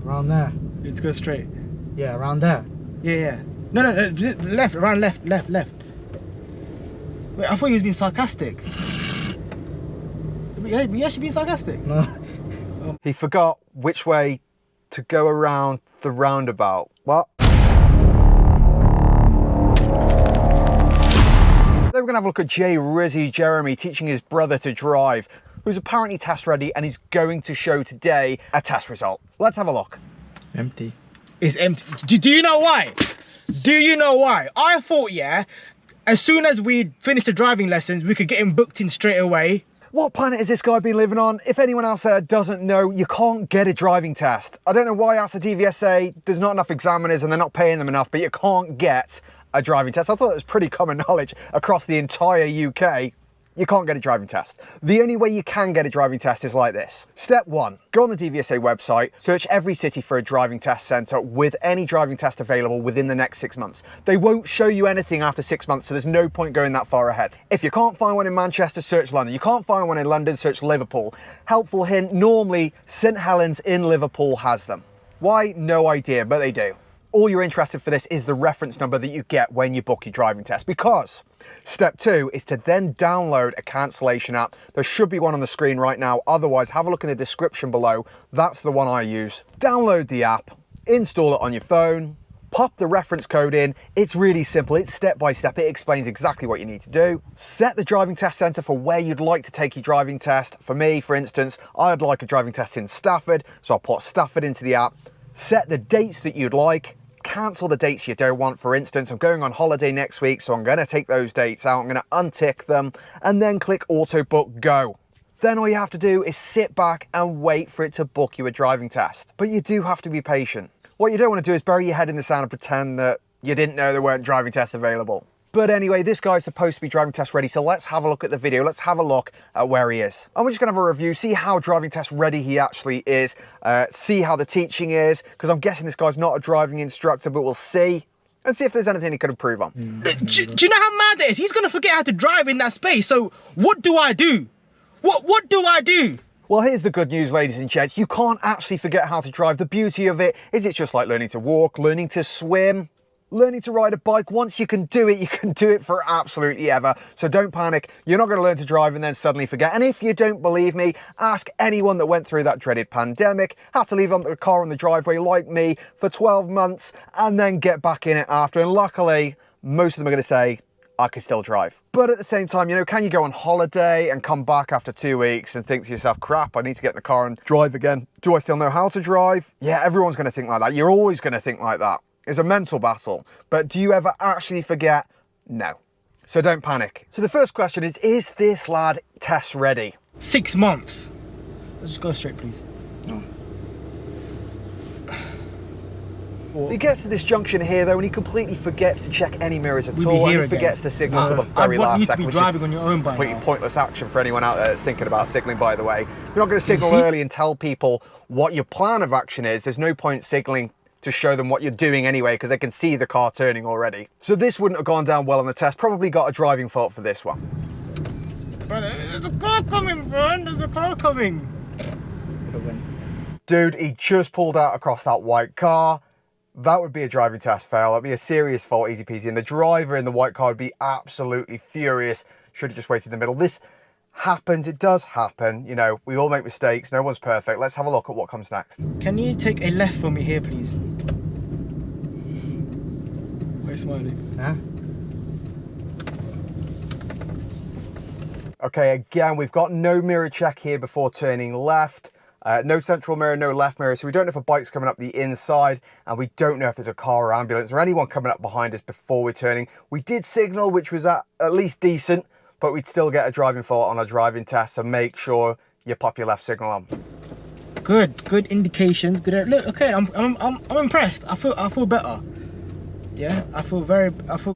Around there. Let's go straight. Yeah, around there. Yeah. No, left, around left. Wait, I thought he was being sarcastic. Yeah, you actually being sarcastic? No. He forgot which way to go around the roundabout. What? Then we're gonna have a look at Jrizzy Jeremy teaching his brother to drive, who's apparently test ready and he's going to show today a test result. Let's have a look. Empty. It's empty. Do you know why? Do you know why? I thought, yeah, as soon as we finished the driving lessons, we could get him booked in straight away. What planet has this guy been living on? If anyone else there doesn't know, you can't get a driving test. I don't know why ASA DVSA, there's not enough examiners and they're not paying them enough, but you can't get a driving test. I thought it was pretty common knowledge across the entire UK. You can't get a driving test. The only way you can get a driving test is like this. Step 1, go on the DVSA website, search every city for a driving test centre with any driving test available within the next 6 months. They won't show you anything after 6 months, so there's no point going that far ahead. If you can't find one in Manchester, search London. You can't find one in London, search Liverpool. Helpful hint, normally St Helens in Liverpool has them. Why? No idea, but they do. All you're interested for this is the reference number that you get when you book your driving test, because step 2 is to then download a cancellation app. There should be one on the screen right now. Otherwise, have a look in the description below. That's the one I use. Download the app, install it on your phone, pop the reference code in. It's really simple. It's step by step. It explains exactly what you need to do. Set the driving test centre for where you'd like to take your driving test. For me, for instance, I'd like a driving test in Stafford, so I'll put Stafford into the app. Set the dates that you'd like. Cancel the dates you don't want. For instance, I'm going on holiday next week, so I'm going to take those dates out. I'm going to untick them and then click auto book go. Then all you have to do is sit back and wait for it to book you a driving test. But you do have to be patient. What you don't want to do is bury your head in the sand and pretend that you didn't know there weren't driving tests available. But anyway, this guy's supposed to be driving test ready, so let's have a look at the video. Let's have a look at where he is. And we're just gonna have a review, see how driving test ready he actually is, see how the teaching is, because I'm guessing this guy's not a driving instructor, but we'll see. And see if there's anything he could improve on. Do you know how mad that is? He's gonna forget how to drive in that space, so what do I do? What do I do? Well, here's the good news, ladies and gents. You can't actually forget how to drive. The beauty of it is it's just like learning to walk, learning to swim, learning to ride a bike. Once you can do it for absolutely ever. So don't panic. You're not going to learn to drive and then suddenly forget. And if you don't believe me, ask anyone that went through that dreaded pandemic, had to leave the car on the driveway like me for 12 months and then get back in it after. And luckily, most of them are going to say, I can still drive. But at the same time, you know, can you go on holiday and come back after 2 weeks and think to yourself, crap, I need to get in the car and drive again. Do I still know how to drive? Yeah, everyone's going to think like that. You're always going to think like that. It's a mental battle, but do you ever actually forget? No. So don't panic. So the first question is this lad test ready? 6 months. Let's just go straight, please. No. He gets to this junction here though, and he completely forgets to check any mirrors at all, and he forgets to signal till the very last second, which is driving on your own by completely now. pointless action for anyone out there that's thinking about signalling, by the way. If you're not going to signal early and tell people what your plan of action is, there's no point signalling to show them what you're doing anyway, because they can see the car turning already. So this wouldn't have gone down well on the test. Probably got a driving fault for this one. Brother, there's a car coming, bro. There's a car coming. Dude, he just pulled out across that white car. That would be a driving test fail. That'd be a serious fault, easy peasy. And the driver in the white car would be absolutely furious. Should have just waited in the middle. This happens, it does happen. You know, we all make mistakes. No one's perfect. Let's have a look at what comes next. Can you take a left for me here, please? Why are you smiling? Huh? Okay, again, we've got no mirror check here before turning left. No central mirror, no left mirror, so we don't know if a bike's coming up the inside, and we don't know if there's a car or ambulance or anyone coming up behind us before we're turning. We did signal, which was at least decent, but we'd still get a driving fault on a driving test, so make sure you pop your left signal on. Good indications. Good. Look, okay, I'm impressed. I feel better. Yeah, I feel.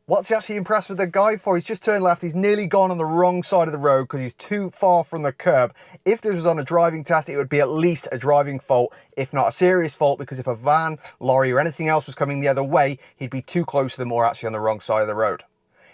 What's he actually impressed with the guy for? He's just turned left. He's nearly gone on the wrong side of the road because he's too far from the curb. If this was on a driving test, it would be at least a driving fault, if not a serious fault, because if a van, lorry or anything else was coming the other way, he'd be too close to them or actually on the wrong side of the road.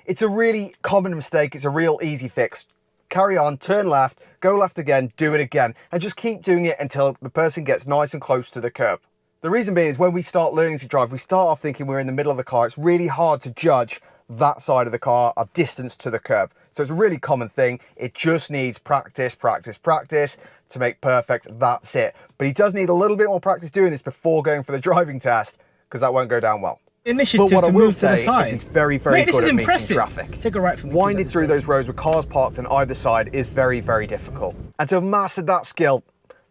It's a really common mistake. It's a real easy fix. Carry on, turn left, go left again, do it again, and just keep doing it until the person gets nice and close to the curb. The reason being is when we start learning to drive, we start off thinking we're in the middle of the car. It's really hard to judge that side of the car, our distance to the curb. So it's a really common thing. It just needs practice, practice, practice to make perfect. That's it. But he does need a little bit more practice doing this before going for the driving test, because that won't go down well. Initiative but what to I will move to the say side. is he's very, very good at meeting impressive. traffic. Take a right from me. Winding through those roads with cars parked on either side is very, very difficult. And to have mastered that skill,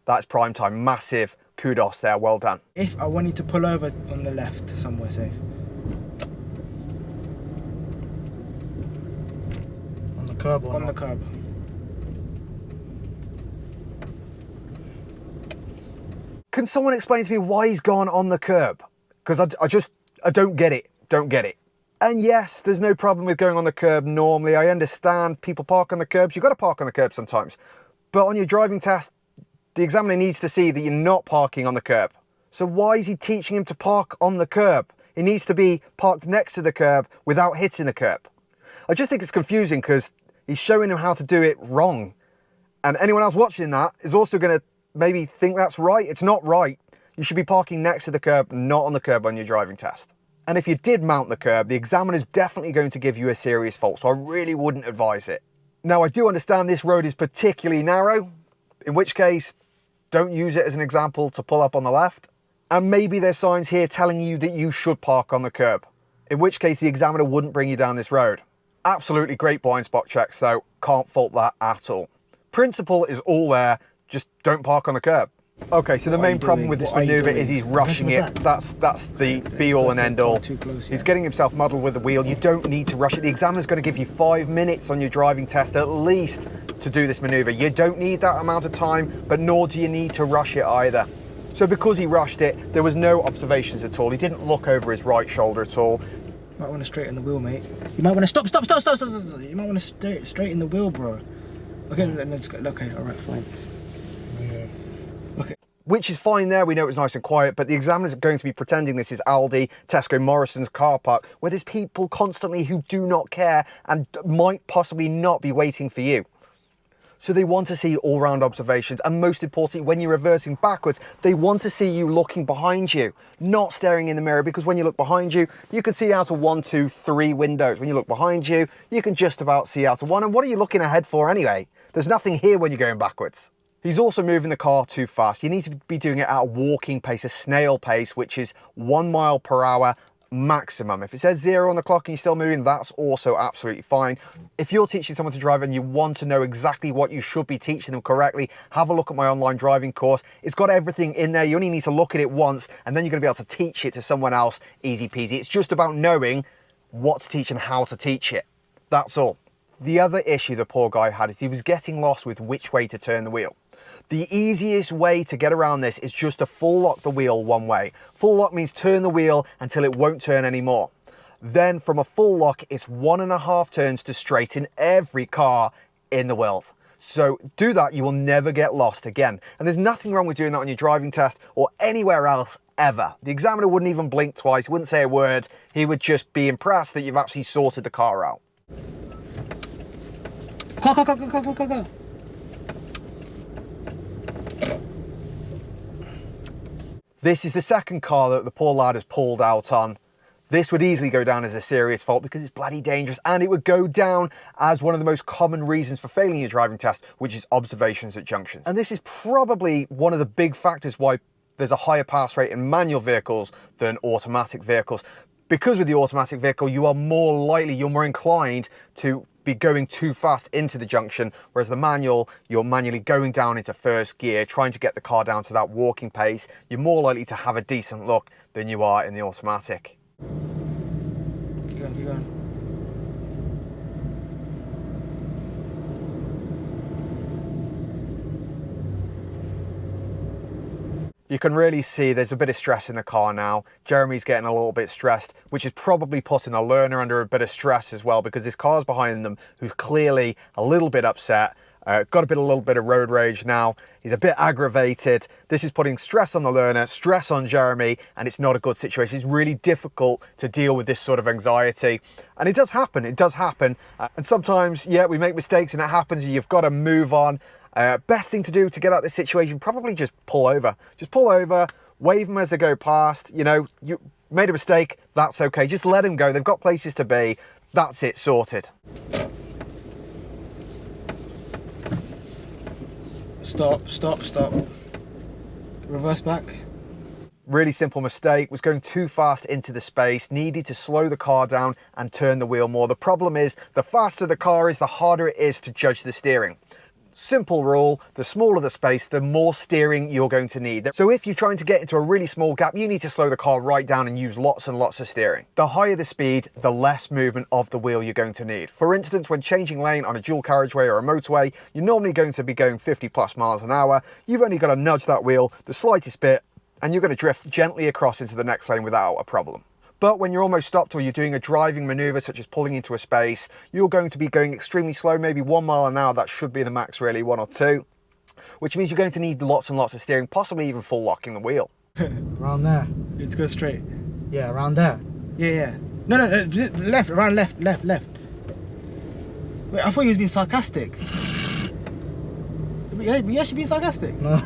that's prime time. Massive kudos there, well done. If I wanted to pull over on the left, somewhere safe. On the curb or On not? the curb. Can someone explain to me why he's gone on the curb? Because I don't get it, don't get it. And yes, there's no problem with going on the curb normally. I understand people park on the curbs. You've got to park on the curb sometimes. But on your driving test, the examiner needs to see that you're not parking on the curb. So why is he teaching him to park on the curb? It needs to be parked next to the curb without hitting the curb. I just think it's confusing because he's showing him how to do it wrong. And anyone else watching that is also going to maybe think that's right. It's not right. You should be parking next to the curb, not on the curb on your driving test. And if you did mount the curb, the examiner's definitely going to give you a serious fault, so I really wouldn't advise it. Now, I do understand this road is particularly narrow, in which case, don't use it as an example to pull up on the left. And maybe there's signs here telling you that you should park on the curb, in which case the examiner wouldn't bring you down this road. Absolutely great blind spot checks though, can't fault that at all. Principle is all there, just don't park on the curb. Okay, so the main problem with this maneuver is he's rushing it. That's the be all and end all. He's getting himself muddled with the wheel. You don't need to rush it. The examiner's going to give you 5 minutes on your driving test at least to do this maneuver. You don't need that amount of time, but nor do you need to rush it either. So because he rushed it, there was no observations at all. He didn't look over his right shoulder at all. You might want to straighten the wheel, mate. You might want to stop. You might want to straighten the wheel, bro. Okay, okay, all right, fine. Okay. Which is fine there, we know it was nice and quiet, but the examiner's going to be pretending this is Aldi, Tesco, Morrison's car park, where there's people constantly who do not care and might possibly not be waiting for you. So they want to see all-round observations, and most importantly, when you're reversing backwards, they want to see you looking behind you, not staring in the mirror, because when you look behind you, you can see out of 1, 2, 3 windows. When you look behind you, you can just about see out of 1, and what are you looking ahead for anyway? There's nothing here when you're going backwards. He's also moving the car too fast. You need to be doing it at a walking pace, a snail pace, which is 1 mile per hour maximum. If it says 0 on the clock and you're still moving, that's also absolutely fine. If you're teaching someone to drive and you want to know exactly what you should be teaching them correctly, have a look at my online driving course. It's got everything in there. You only need to look at it once and then you're going to be able to teach it to someone else easy peasy. It's just about knowing what to teach and how to teach it. That's all. The other issue the poor guy had is he was getting lost with which way to turn the wheel. The easiest way to get around this is just to full lock the wheel one way. Full lock means turn the wheel until it won't turn anymore. Then from a full lock, it's 1.5 turns to straighten every car in the world. So do that, you will never get lost again. And there's nothing wrong with doing that on your driving test or anywhere else ever. The examiner wouldn't even blink twice, wouldn't say a word. He would just be impressed that you've actually sorted the car out. Go. This is the second car that the poor lad has pulled out on. This would easily go down as a serious fault because it's bloody dangerous, and it would go down as one of the most common reasons for failing your driving test, which is observations at junctions. And this is probably one of the big factors why there's a higher pass rate in manual vehicles than automatic vehicles. Because with the automatic vehicle, you're more inclined to be going too fast into the junction, whereas the manual, you're manually going down into first gear, trying to get the car down to that walking pace. You're more likely to have a decent look than you are in the automatic. Keep going. You can really see there's a bit of stress in the car now. Jeremy's getting a little bit stressed, which is probably putting a learner under a bit of stress as well, because this car's behind them who's clearly a little bit upset, got a little bit of road rage now. He's a bit aggravated. This is putting stress on the learner, stress on Jeremy, and it's not a good situation. It's really difficult to deal with this sort of anxiety. And it does happen, and sometimes, yeah, we make mistakes and it happens, and you've got to move on. Best thing to do to get out of this situation, probably just pull over. Just pull over, Wave them as they go past. You know, you made a mistake, that's okay. Just let them go. They've got places to be. That's it, sorted. Stop, stop, stop. Reverse back. Really simple mistake, was going too fast into the space, needed to slow the car down and turn the wheel more. The problem is, the faster the car is, the harder it is to judge the steering. Simple rule, the smaller the space, the more steering you're going to need. So if you're trying to get into a really small gap, you need to slow the car right down and use lots and lots of steering. The higher the speed, the less movement of the wheel you're going to need. For instance, when changing lane on a dual carriageway or a motorway, you're normally going to be going 50 plus miles an hour. You've only got to nudge that wheel the slightest bit, and you're going to drift gently across into the next lane without a problem. But when you're almost stopped or you're doing a driving maneuver such as pulling into a space, you're going to be going extremely slow, maybe 1 mile an hour. That should be the max really, 1 or 2, which means you're going to need lots and lots of steering, possibly even full locking the wheel. Around there. Let's go straight. Yeah, around there. Yeah. No, left, around left. Wait, I thought you was being sarcastic. You actually being sarcastic? No.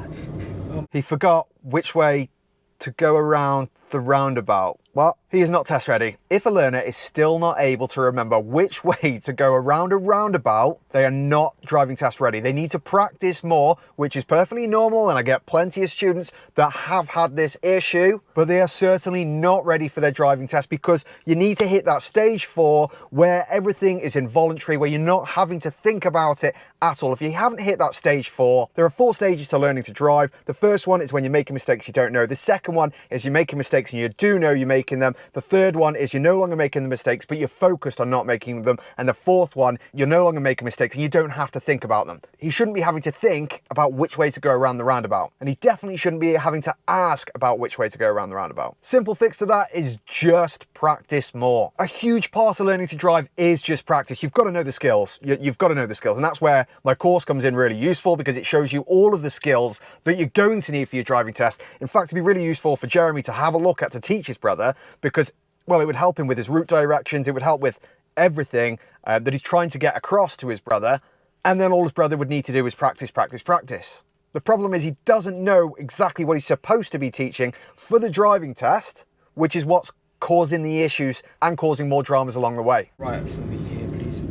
He forgot which way to go around the roundabout. Well, he is not test ready. If a learner is still not able to remember which way to go around a roundabout, they are not driving test ready. They need to practice more, which is perfectly normal, and I get plenty of students that have had this issue, but they are certainly not ready for their driving test, because you need to hit that stage 4 where everything is involuntary, where you're not having to think about it at all. If you haven't hit that stage 4, there are 4 stages to learning to drive. The first one is when you're making mistakes you don't know. The second one is you're making mistakes and you do know you're making them. The third one is you're no longer making the mistakes, but you're focused on not making them. And the fourth one, you're no longer making mistakes and you don't have to think about them. He shouldn't be having to think about which way to go around the roundabout. And he definitely shouldn't be having to ask about which way to go around the roundabout. Simple fix to that is just practice more. A huge part of learning to drive is just practice. You've got to know the skills. You've got to know the skills. And that's where my course comes in really useful, because it shows you all of the skills that you're going to need for your driving test. In fact, it'd be really useful for Jeremy to have a look at to teach his brother, because, well, it would help him with his route directions. It would help with everything that he's trying to get across to his brother. And then all his brother would need to do is practice, practice, practice. The problem is he doesn't know exactly what he's supposed to be teaching for the driving test, which is what's causing the issues and causing more dramas along the way. Right for me here, please.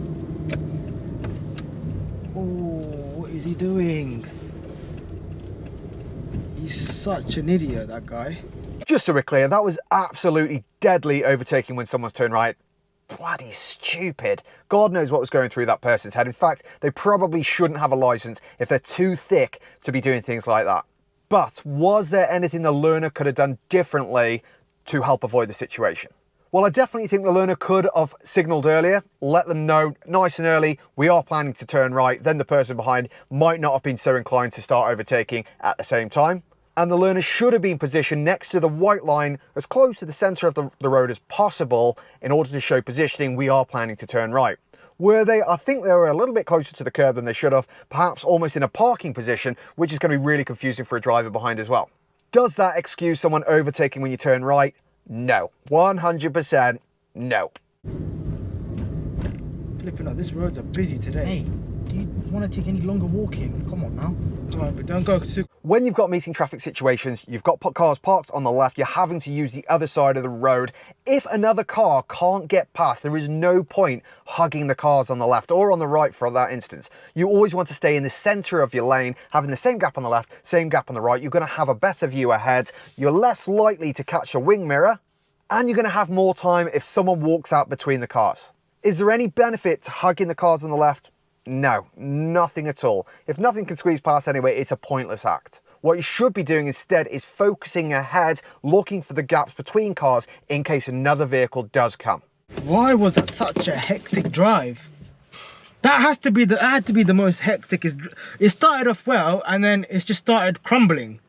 Oh, what is he doing? He's such an idiot, that guy. Just so we're clear, that was absolutely deadly overtaking when someone's turned right. Bloody stupid. God knows what was going through that person's head. In fact, they probably shouldn't have a license if they're too thick to be doing things like that. But was there anything the learner could have done differently to help avoid the situation? Well, I definitely think the learner could have signalled earlier, let them know nice and early, we are planning to turn right. Then the person behind might not have been so inclined to start overtaking at the same time. And the learner should have been positioned next to the white line, as close to the centre of the road as possible, in order to show positioning, we are planning to turn right. Were they? I think they were a little bit closer to the curb than they should have, perhaps almost in a parking position, which is going to be really confusing for a driver behind as well. Does that excuse someone overtaking when you turn right? No. 100% no. Flipping out, these roads are busy today. Hey, do you want to take any longer walking? Come on now. Come on, but don't go too... When you've got meeting traffic situations, you've got cars parked on the left, you're having to use the other side of the road. If another car can't get past, there is no point hugging the cars on the left or on the right for that instance. You always want to stay in the center of your lane, having the same gap on the left, same gap on the right. You're going to have a better view ahead. You're less likely to catch a wing mirror, and you're going to have more time if someone walks out between the cars. Is there any benefit to hugging the cars on the left? No, nothing at all. If nothing can squeeze past anyway, it's a pointless act. What you should be doing instead is focusing ahead, looking for the gaps between cars in case another vehicle does come. Why was that such a hectic drive? That had to be the most hectic. It started off well, and then it's just started crumbling.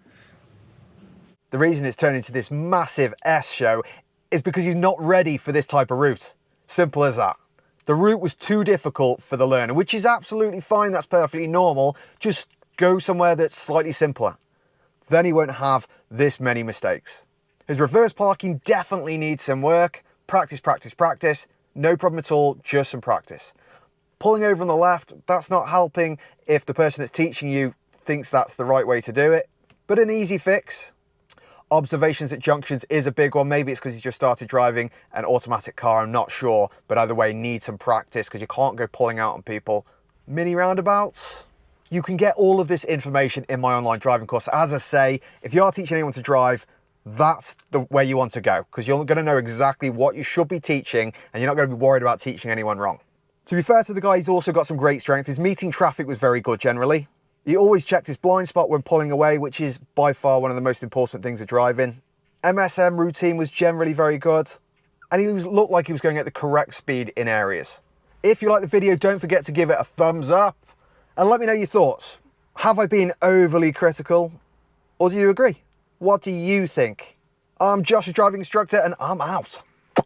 The reason it's turned into this massive S show is because he's not ready for this type of route. Simple as that. The route was too difficult for the learner, which is absolutely fine. That's perfectly normal. Just go somewhere that's slightly simpler. Then he won't have this many mistakes. His reverse parking definitely needs some work. Practice, practice, practice. No problem at all, just some practice. Pulling over on the left, that's not helping if the person that's teaching you thinks that's the right way to do it. But an easy fix. Observations at junctions is a big one. Maybe it's because he's just started driving an automatic car, I'm not sure. But either way, need some practice because you can't go pulling out on people. Mini roundabouts. You can get all of this information in my online driving course. As I say, if you are teaching anyone to drive, that's the way you want to go because you're going to know exactly what you should be teaching and you're not going to be worried about teaching anyone wrong. To be fair to the guy, he's also got some great strength. His meeting traffic was very good generally. He always checked his blind spot when pulling away, which is by far one of the most important things of driving. MSM routine was generally very good. And he looked like he was going at the correct speed in areas. If you like the video, don't forget to give it a thumbs up. And let me know your thoughts. Have I been overly critical? Or do you agree? What do you think? I'm Josh, a driving instructor, and I'm out.